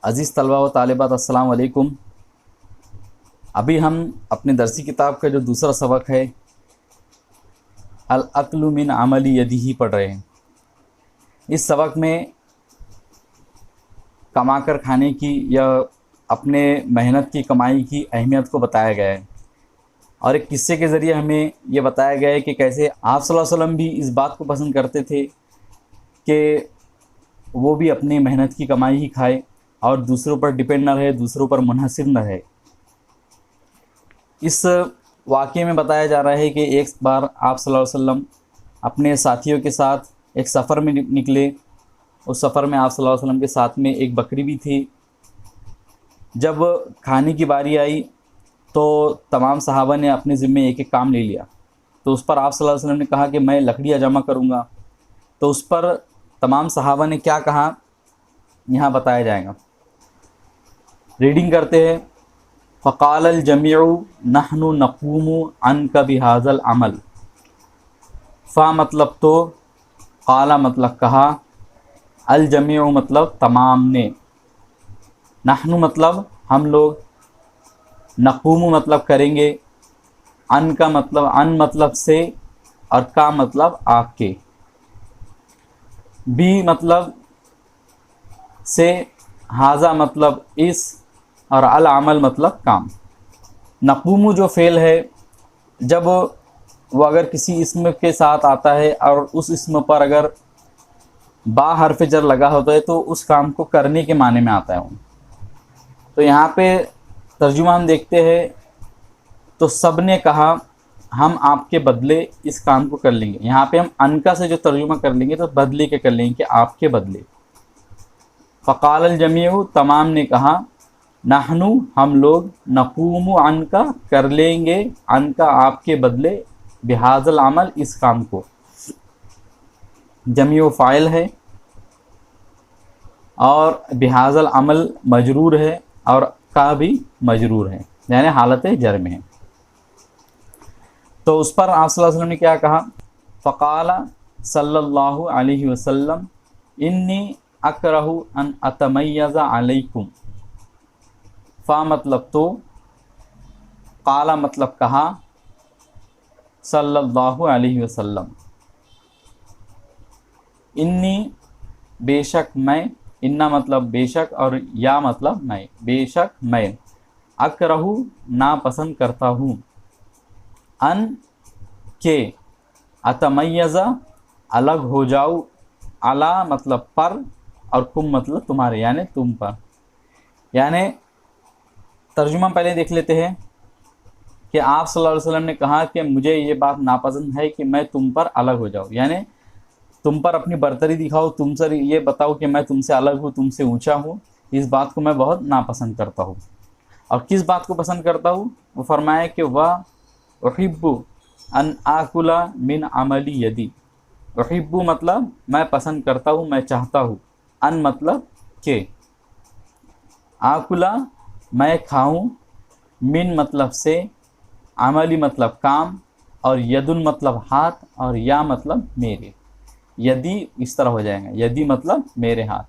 अज़ीज़ तलबा व तालिबात, अस्सलाम वालेकुम। अभी हम अपने दरसी किताब का जो दूसरा सबक है अल अक्लु मिन अमली यदीही पढ़ रहे हैं। इस सबक में कमा कर खाने की या अपने मेहनत की कमाई की अहमियत को बताया गया है और एक किस्से के ज़रिए हमें ये बताया गया है कि कैसे आप सल्लल्लाहु अलैहि वसल्लम भी इस बात को पसंद करते थे कि वो भी अपनी मेहनत की कमाई ही खाए और दूसरों पर डिपेंड न रहे, दूसरों पर मुनहसिर न रहे। इस वाक़ये में बताया जा रहा है कि एक बार आप सल्लल्लाहु अलैहि वसल्लम अपने साथियों के साथ एक सफ़र में निकले। उस सफ़र में आप सल्लल्लाहु अलैहि वसल्लम के साथ में एक बकरी भी थी। जब खाने की बारी आई तो तमाम सहाबा ने अपने ज़िम्मे एक एक काम ले लिया। तो उस पर आप सल्लल्लाहु अलैहि वसल्लम ने कहा कि मैं लकड़ियाँ जमा करूँगा। तो उस पर तमाम सहाबा ने क्या कहा, यहाँ बताया जाएगा। रीडिंग करते हैं। फ़क़ालल जमीउ नहनु नक़ूमु अन्का बिहाज़ल अमल। फ़ा मतलब तो, क़ाला मतलब कहा, अल जमीउ मतलब तमाम ने, नहनु मतलब हम लोग, नक़ूमु मतलब करेंगे, अन का मतलब अन मतलब से और का मतलब आपके, बी मतलब से, हाज़ा मतलब इस और अल अमल मतलब काम। नक़ूमु जो फ़ेल है, जब वो अगर किसी इसम के साथ आता है और उस इसम पर अगर बा हर्फ जर लगा होता है तो उस काम को करने के माने में आता है। तो यहाँ पे तर्जुमा हम देखते हैं तो सब ने कहा हम आपके बदले इस काम को कर लेंगे। यहाँ पे हम अनका से जो तर्जुमा कर लेंगे तो बदले के कर लेंगे कि आपके बदले। फ़क़ालल जमीउ तमाम ने कहा, नहनु हम लोग, नक़ूमु अनका कर लेंगे, अनका आपके बदले, बिहाज़ल अमल इस काम को। जमीउ फ़ाइल है और बिहाज़ल अमल मजरूर है और का भी मजरूर है, यानी हालत जर में है। तो उस पर आप सल्लल्लाहु अलैहि वसल्लम ने क्या कहा, फ़क़ाला सल्लल्लाहु अलैहि वसल्लम इन्नी अकरहु अन अतमय्यज़ा अलैकुम। फ़ा मतलब तो, क़ाला मतलब कहा, सल्लल्लाहु अलैहि वसल्लम, इन्नी बेशक मैं, इन्ना मतलब बेशक और या मतलब मैं, बेशक मैं, अकरहु नापसंद करता हूँ, अन के, अतमय्यज़ा अलग हो जाऊँ, अला मतलब पर और कुम मतलब तुम्हारे यानी तुम पर। यानी तर्जुमा पहले देख लेते हैं कि आप सल्लल्लाहु अलैहि वसल्लम ने कहा कि मुझे ये बात नापसंद है कि मैं तुम पर अलग हो जाऊँ, यानी तुम पर अपनी बर्तरी दिखाओ, तुमसे ये बताओ कि मैं तुमसे अलग हूँ, तुमसे ऊंचा हूँ। इस बात को मैं बहुत नापसंद करता हूँ। और किस बात को पसंद करता हूँ? वो फरमाया कि वह उहिब्बु अन आकुला मिन अमली यदी। उहिब्बु मतलब मैं पसंद करता हूँ, मैं चाहता हूँ, अन मतलब के, आकुला मैं खाऊं, मिन मतलब से, अमली मतलब काम और यदुन मतलब हाथ और या मतलब मेरे। यदि इस तरह हो जाएगा, यदि मतलब मेरे हाथ।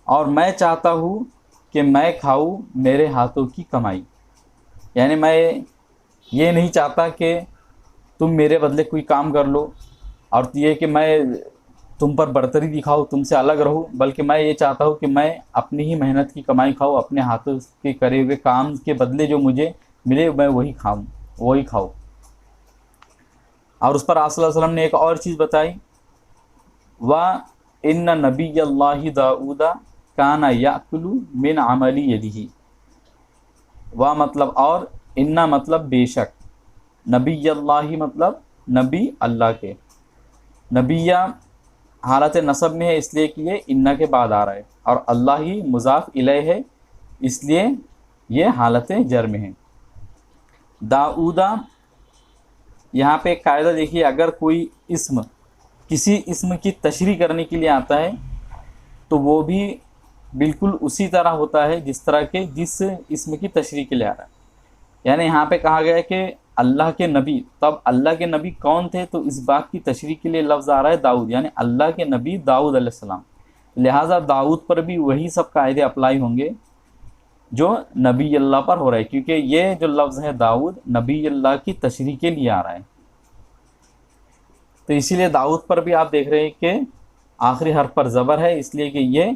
और मैं चाहता हूँ कि मैं खाऊं मेरे हाथों की कमाई, यानी मैं ये नहीं चाहता कि तुम मेरे बदले कोई काम कर लो और ये कि मैं तुम पर बर्तरी दिखाऊं, तुमसे अलग रहूं, बल्कि मैं ये चाहता हूं कि मैं अपनी ही मेहनत की कमाई खाऊं, अपने हाथों के करे हुए काम के बदले जो मुझे मिले मैं वही खाऊं। और उस पर आप सल्लल्लाहु अलैहि वसल्लम ने एक और चीज़ बताई, व इन्ना नबिय्यल्लाहि दाऊदा काना याकुलु मिन अमली यदिही। व मतलब और, इन्ना मतलब बेशक, नबिय्यल्लाहि मतलब नबी अल्लाह के, नबिया हालत नसब में है इसलिए कि ये इन्ना के बाद आ रहा है और अल्लाह ही मुज़ाफ इलैह है इसलिए ये हालत जर में है। दाऊदा, यहाँ पे एक कायदा देखिए, अगर कोई इस्म किसी इस्म की तशरीह करने के लिए आता है तो वो भी बिल्कुल उसी तरह होता है जिस तरह के जिस इस्म की तशरीह के लिए आ रहा है। यानी यहाँ पे कहा गया है कि अल्लाह के नबी, तब अल्लाह के नबी कौन थे? तो इस बात की तशरीह के लिए लफ्ज़ आ रहा है दाऊद, यानी अल्लाह के नबी दाऊद अलैहिस्सलाम। लिहाजा दाऊद पर भी वही सब कायदे अप्लाई होंगे जो नबी अल्लाह पर हो रहा है, क्योंकि ये जो लफ्ज़ है दाऊद नबी अल्लाह की तशरीह के लिए आ रहा है। तो इसीलिए दाऊद पर भी आप देख रहे हैं कि आखिरी हर्फ पर ज़बर है, इसलिए कि ये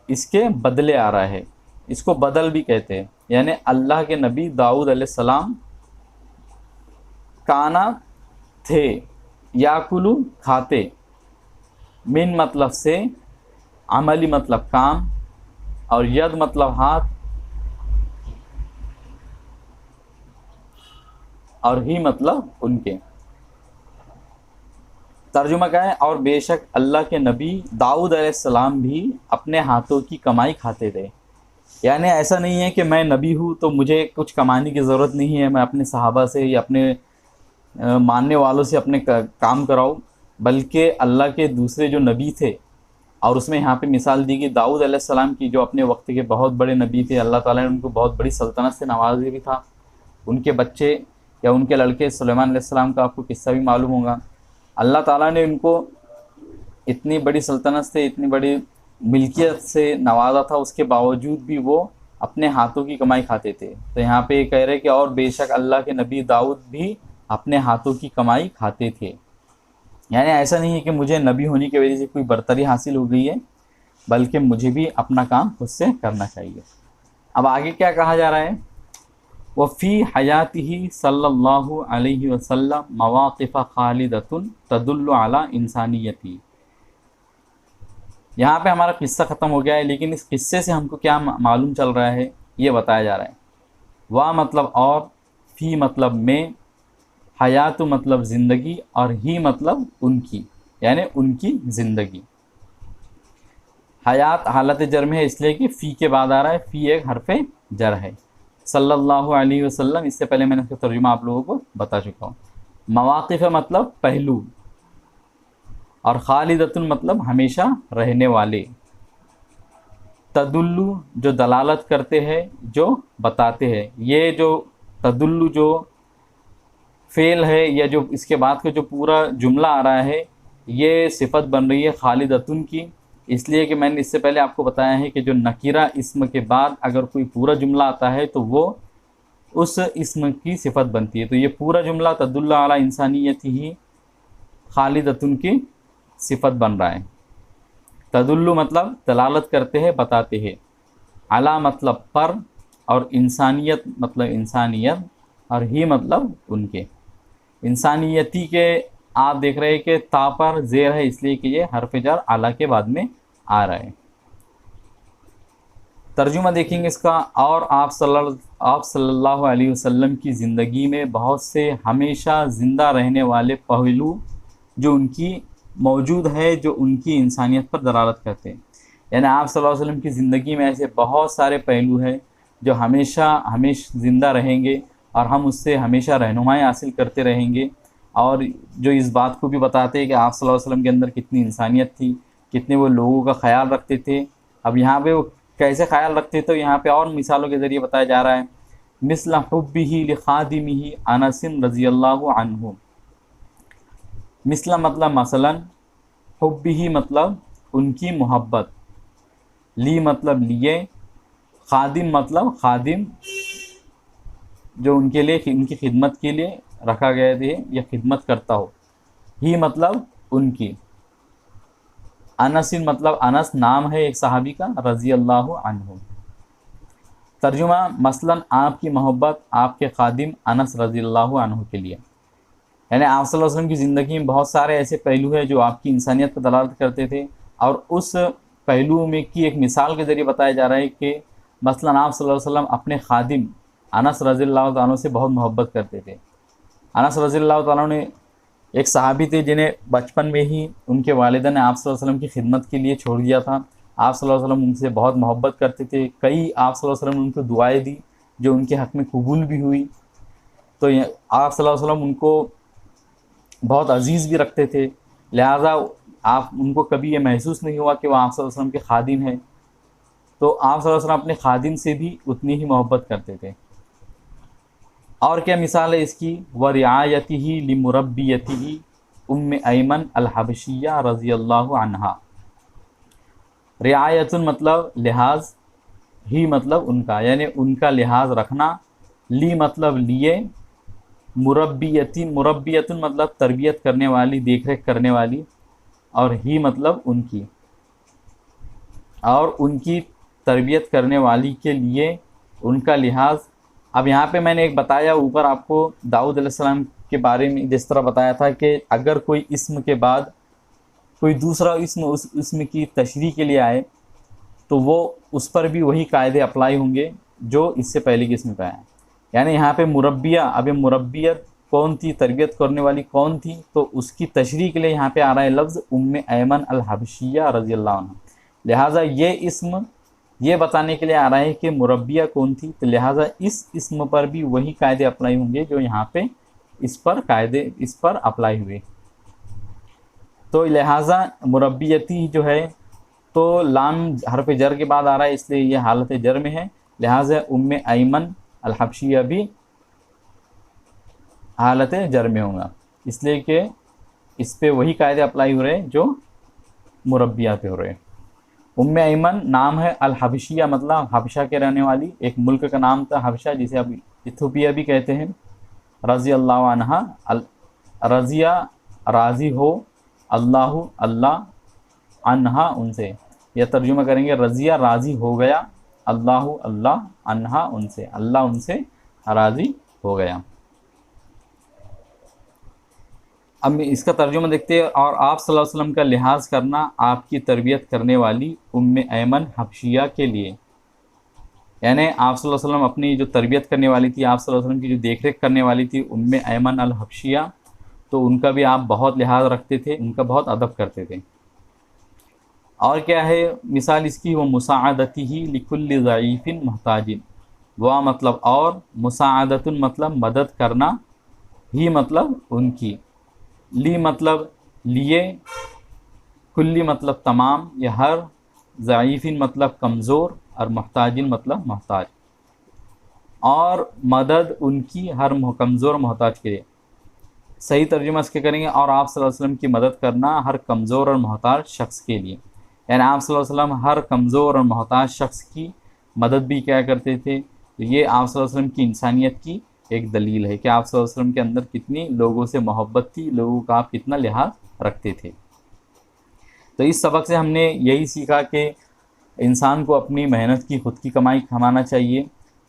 इसके बदले आ रहा है। इसको बदल भी कहते हैं, यानी अल्लाह के नबी दाऊद अलैहिस्सलाम काना थे, याकुलू खाते, मिन मतलब से, अमली मतलब काम, और यद मतलब हाथ, और ही मतलब उनके। तर्जुमा क्या है? और बेशक अल्लाह के नबी दाऊद अलैहिस्सलाम भी अपने हाथों की कमाई खाते थे। यानी ऐसा नहीं है कि मैं नबी हूँ तो मुझे कुछ कमाने की ज़रूरत नहीं है, मैं अपने सहाबा से या अपने मानने वालों से अपने काम कराऊँ, बल्कि अल्लाह के दूसरे जो नबी थे, और उसमें यहाँ पे मिसाल दी गई दाऊद अलैहिस्सलाम की, जो अपने वक्त के बहुत बड़े नबी थे, अल्लाह ताला ने उनको बहुत बड़ी सल्तनत से नवाजा भी था। उनके बच्चे या उनके लड़के सुलेमान अलैहिस्सलाम का आपको किस्सा भी मालूम होगा। अल्लाह ताला ने उनको इतनी बड़ी सल्तनत से, इतनी बड़ी मिल्कियत से नवाजा था, उसके बावजूद भी वो अपने हाथों की कमाई खाते थे। तो यहाँ पे ये कह रहे कि और बेशक अल्लाह के नबी दाऊद भी अपने हाथों की कमाई खाते थे। यानी ऐसा नहीं है कि मुझे नबी होने की वजह से कोई बर्तरी हासिल हो गई है, बल्कि मुझे भी अपना काम खुद से करना चाहिए। अब आगे क्या कहा जा रहा है? वफ़ी हयातिही सल्लल्लाहु अलैहि वसल्लम मवाक़िफ़ खालिदतुन तदुल्लु अला इंसानियती। यहाँ पे हमारा किस्सा ख़त्म हो गया है, लेकिन इस किस्से से हमको क्या मालूम चल रहा है ये बताया जा रहा है। वाह मतलब और, फ़ी मतलब में, हयातु मतलब ज़िंदगी, और ही मतलब उनकी, यानी उनकी ज़िंदगी। हयात हालत जर में है इसलिए कि फ़ी के बाद आ रहा है, फ़ी एक हरफ़े जर है। सल्लल्लाहु अलैहि वसल्लम, इससे पहले मैंने इसका तर्जुमा आप लोगों को बता चुका हूँ। मवाक़िफ़ मतलब पहलू, और खालिदतुन मतलब हमेशा रहने वाले। तदुल्लु जो दलालत करते हैं, जो बताते हैं। ये जो तदुल्लु जो फ़ेल है, या जो इसके बाद का जो पूरा जुमला आ रहा है, ये सिफत बन रही है खालिदतुन की, इसलिए कि मैंने इससे पहले आपको बताया है कि जो नकीरा इस्म के बाद अगर कोई पूरा जुमला आता है तो वो उस इस्म की सिफत बनती है। तो ये पूरा जुमला तदुल्लु अला इंसानियत ही खालिदतुन की सिफत बन रहा है। तदुल्लु मतलब दलालत करते हैं, बताते हैं। अला मतलब पर, और इंसानियत मतलब इंसानियत, और ही मतलब उनके। इंसानियती के आप देख रहे हैं कि ता पर ज़ेर है, इसलिए कि ये हरफ जार आला के बाद में आ रहा है। तर्जुमा देखेंगे इसका। और आप सल्लल्लाहु अलैहि वसल्लम की ज़िंदगी में बहुत से हमेशा ज़िंदा रहने वाले पहलू जो उनकी मौजूद है, जो उनकी इंसानियत पर दलालत करते हैं। यानी आप सल्लल्लाहु अलैहि वसल्लम की ज़िंदगी में ऐसे बहुत सारे पहलू हैं जो हमेशा ज़िंदा रहेंगे, और हम उससे हमेशा रहनुमाई हासिल करते रहेंगे, और जो इस बात को भी बताते हैं कि आप सल्लल्लाहु अलैहि वसल्लम के अंदर कितनी इंसानियत थी, कितने वो लोगों का ख्याल रखते थे। अब यहाँ पे वो कैसे ख्याल रखते थे, तो यहाँ पे और मिसालों के ज़रिए बताया जा रहा है। मिस्ल हुब्बिही लिखादिमिही अनसिन रज़ियल्लाहु अन्हु। मिस्ला मतलब मसलन, हुब्बिही मतलब उनकी मोहब्बत, ली मतलब लिए, खादिम मतलब खादिम जो उनके लिए उनकी खिदमत के लिए रखा गया थे या खिदमत करता हो, ही मतलब उनकी। अनसिन मतलब अनस नाम है एक सहाबी का, रज़ी अल्लाहु अन्हु। तर्जुमा मसलन आपकी मोहब्बत आपके खादिम अनस रज़ी अल्लाहु अन्हु के लिए। यानी आप सल्लल्लाहु अलैहि वसल्लम की ज़िंदगी में बहुत सारे ऐसे पहलू हैं जो आपकी इंसानियत पर दलालत करते थे, और उस पहलू में की एक मिसाल के ज़रिए बताया जा रहा है कि मसलन आप सल्लल्लाहु अलैहि वसल्लम अपने खादिम अनस रज़ियल्लाहु ताला अन्हु से बहुत मोहब्बत करते थे। अनस रज़ियल्लाहु ताला अन्हु एक सहाबी थे जिन्हें बचपन में ही उनके वालिदा ने आप सल्लल्लाहु अलैहि वसल्लम की खिदमत के लिए छोड़ दिया था। आप सल्लल्लाहु अलैहि वसल्लम उनसे बहुत मोहब्बत करते थे। कई आप सल्लल्लाहु अलैहि वसल्लम ने उनको दुआएँ दी जो उनके हक़ में कबूल भी हुई। तो आप सल्लल्लाहु अलैहि वसल्लम उनको बहुत अजीज़ भी रखते थे, लिहाजा आप उनको कभी ये महसूस नहीं हुआ कि वो आप सल्लल्लाहु अलैहि वसल्लम के खादिम हैं। तो आप सल्लल्लाहु अलैहि वसल्लम अपने खादिम से भी उतनी ही मोहब्बत करते थे। और क्या मिसाल है इसकी? व रिआयतिही लिमुरब्बियतिही उम्मे ऐमन अल हबशिया रज़ियल्लाहु अन्हा। रियायतुन मतलब लिहाज, ही मतलब उनका, यानी उनका लिहाज रखना, ली मतलब लिए, मुरब्बियतुन मतलब तरबियत करने वाली, देख रेख करने वाली, और ही मतलब उनकी, और उनकी तरबियत करने वाली के लिए उनका लिहाज। अब यहाँ पे मैंने एक बताया ऊपर आपको दाऊद अलैहिस्सलाम के बारे में, जिस तरह बताया था कि अगर कोई इस्म के बाद कोई दूसरा इस्म उस इस्म की तशरीह के लिए आए तो वो उस पर भी वही कायदे अप्लाई होंगे जो इससे पहले के इस्म पे आए। यानी यहाँ पे मुरब्बिया, अब ये मुरब्बियत कौन थी, तरबियत करने वाली कौन थी, तो उसकी तशरीह के लिए यहाँ पे आ रहा है लफ्ज़ उम्मे ऐमन अल हबशिया रज़ी अल्लाह अन्हा। लिहाजा ये इस्म ये बताने के लिए आ रहा है कि मुरब्बिया कौन थी, तो लिहाजा इस इस्म पर भी वही कायदे अप्लाई होंगे जो यहाँ पे इस पर अप्लाई हुए। तो लिहाजा मुरब्बियती जो है तो लाम हरफ जर के बाद आ रहा है, इसलिए ये हालत जर में है। लिहाजा उम्मे ऐमन अल हबशिया भी हालत जर में होगा, इसलिए कि इस पे वही कायदे अप्लाई हो रहे हैं जो मुरब्बिया पे हो रहे हैं। उम्मे ऐमन नाम है, अल हबशिया मतलब हबशा के रहने वाली, एक मुल्क का नाम था हबशा, जिसे अब इथोपिया भी कहते हैं। रज़ी अल्लाह अन्हा, रज़िया राज़ी हो, अल्लाह अल्लाह, अन्हा उनसे, यह तर्जुमा करेंगे रज़िया राज़ी हो गया, अल्लाह अल्लाह, अन्हा उनसे, अल्लाह उनसे राज़ी हो गया। अब इसका तर्जुमा देखते हैं। और आप सल्लल्लाहु अलैहि वसल्लम का लिहाज करना आपकी तरबियत करने वाली उम्मे ऐमन हबशिया के लिए, यानी आप सल्लल्लाहु अलैहि वसल्लम अपनी जो तरबियत करने वाली थी, आप सल्लल्लाहु अलैहि वसल्लम की जो देख रेख करने वाली थी उम्मे ऐमन अल हबशिया, तो उनका भी आप बहुत लिहाज रखते थे, उनका बहुत अदब करते थे। और क्या है मिसाल इसकी, वो मुसाअदती ही लिकुल्लि ज़ईफ़िन मुहताजिन, वह मतलब और, मुसाअदतुन मतलब मदद करना, ही मतलब उनकी, ली मतलब लिए, कुल्ली मतलब तमाम या हर, ज़ईफ़िन मतलब कमज़ोर, और मुहताजिन मतलब मोहताज, और मदद उनकी हर कमज़ोर मोहताज के लिए। सही तर्जुमा इसके करेंगे, और आप सल्लल्लाहु अलैहि वसल्लम की मदद करना हर कमज़ोर और मोहताज शख्स के लिए, यानी आप सल्लल्लाहु अलैहि वसल्लम हर कमज़ोर और मोहताज शख्स की मदद भी क्या करते थे। तो ये आप सल्लल्लाहु अलैहि वसल्लम की इंसानियत की एक दलील है कि आप सल्लल्लाहु अलैहि वसल्लम के अंदर कितनी लोगों से मोहब्बत थी, लोगों का आप कितना लिहाज रखते थे। तो इस सबक से हमने यही सीखा कि इंसान को अपनी मेहनत की, खुद की कमाई कमाना चाहिए,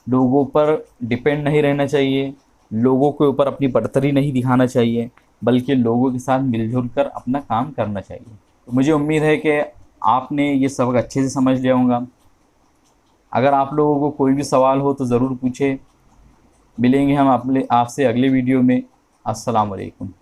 लोगों पर डिपेंड नहीं रहना चाहिए, लोगों के ऊपर अपनी बढ़तरी नहीं दिखाना चाहिए, बल्कि लोगों के साथ मिलजुल कर अपना काम करना चाहिए। तो मुझे उम्मीद है कि आपने ये सबक अच्छे से समझ लिया होगा। अगर आप लोगों को कोई भी सवाल हो तो ज़रूर पूछें। मिलेंगे हम आपसे अगले वीडियो में। अस्सलाम वालेकुम।